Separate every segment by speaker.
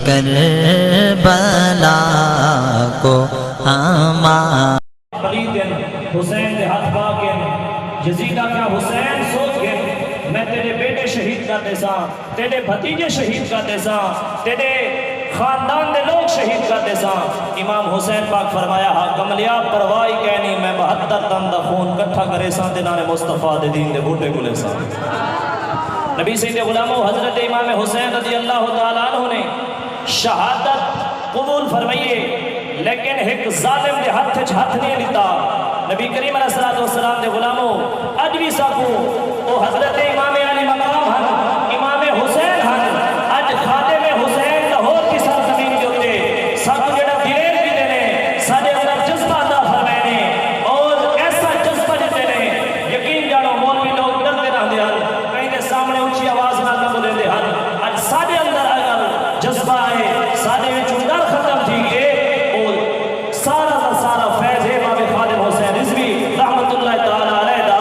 Speaker 1: کربلا کو ہمارا
Speaker 2: حسین دے ہاتھ پا کے یزیدہ کیا حسین سوچ کے میں تیرے بیٹے شہید کرتے سا، تیرے بھتیجے شہید کرتے سا، تیرے خاندان دے لوگ شہید کرتے سا۔ امام حسین پاک فرمایا ہاں کملیا پرواہی کہنی میں 72 تن دا خون کٹھا کرے سا تے نانے مصطفیٰ دے دین دے بوٹے کلے سا۔ نبی سید غلاموں حضرت امام حسین رضی اللہ تعالیٰ عنہ نے شہادت قبول فرمائیے، لیکن ایک ظالم دے ہاتھ نہیں لیتا۔ نبی کریم علیہ السلام دے غلاموں اج بھی ساکو وہ حضرت امام علی مقام ہن، امام حسین ہن، اج خادم حسین لاہور کی سرزمین کے ہوتے ساکو جڑا دلیل بھی دینے سارے اندر جذبہ عطا فرمائے نے اور ایسا جذبہ دیتے نے یقین جانو مولوی لوگ ڈرتے رہتے ہیں، کہیں دے سامنے اونچی آواز نہ بولے دے ہیں، اج سارے اندر اگر جذبہ آئے سارے وچوں ڈر ختم تھی گئے اور سارا کا سارا فیض ہے امام خادم حسین رضوی رحمت اللہ تعالیٰ علیہ دا۔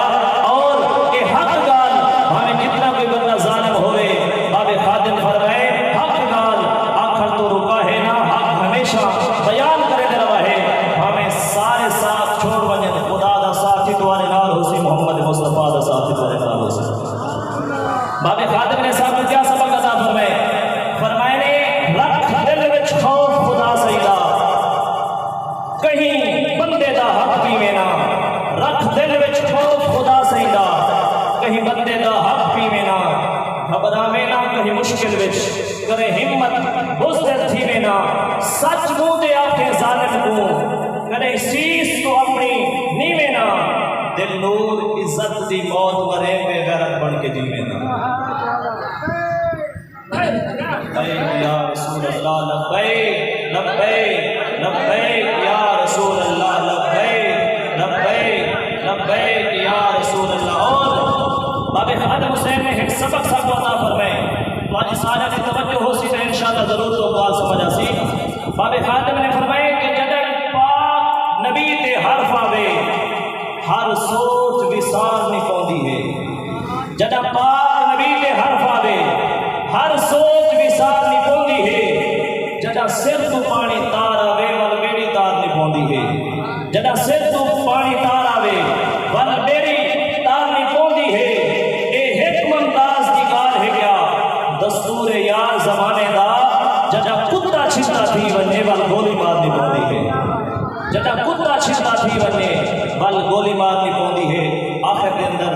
Speaker 2: اور یہ حق گال ہمیں جتنا کوئی بندہ ظالم ہوئے باب خادم فرمائے حق گال آخر تو رکا ہے نا، حق ہمیشہ بیان کرے دے رہا ہے، ہمیں سارے ساتھ چھوڑ بنیں خدا دا ساتھی دوارے نال حسی محمد مصطفیٰ دا ساتھی دوارے نال حسی۔ باب خادم نے صاحب کو کیا سبق عطا فرمائے؟ فرمائے نے رکھ دل وچ خوف خدا سیدہ کہیں بندے دا حق پیوے نا، رکھ دل وچ خوف خدا سیدہ کہیں بندے دا حق پیوے نا، گھبراوے نا کہیں مشکل وچ کرے ہمت بزدل تھیوے نا، سچ منہ دے آکھے ظالم کو کرے سیس تو اپنی نیوے نا، دل نور عزت دی موت مرے بے غیرت بن کے جیوے نا۔ یا رسول اللہ لبیک لبیک لبیک یا رسول اللہ لبیک لبیک لبیک یا رسول اللہ۔ اور باب خادم حسین نے ایک سبق سا کو عطا فرمائے تو آج سارے کی توجہ ہو سی تو انشاءاللہ ضرور تو بات سمجھا سی۔ باب خادم نے فرمائے کہ جدر پاک نبی تے حرف آوے ہر سوچ وسار نہیں پوندی ہے، جدہ پاک نبی تے حرف آوے ہر سوچ وسار نہیں پوندی ہے، جدہ سر تو پانی تار آوے ول میری تار نہیں پوندی ہے، جدہ سر تو پانی تار آوے ول میری تار نہیں پوندی ہے، اے حکم انداز کی کار ہے کیا دستور یار زمانے دا، جدہ کتا چھتا تھی ونجے ول گولی مار نہیں پوندی ہے، جدہ کتا چھتا تھی ونجے ول گولی مار نہیں پوندی ہے۔ آخر کے اندر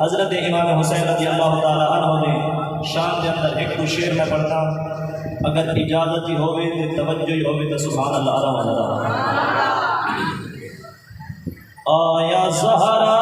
Speaker 2: حضرت امام حسین رضی اللہ تعالیٰ عنہ نے شان کے اندر ایک دو شعر میں پڑھتا اگر اجازت ہی ہوئے تو توجہ ہی ہوئے تو سبحان اللہ رحمت اللہ۔ آیا زہرا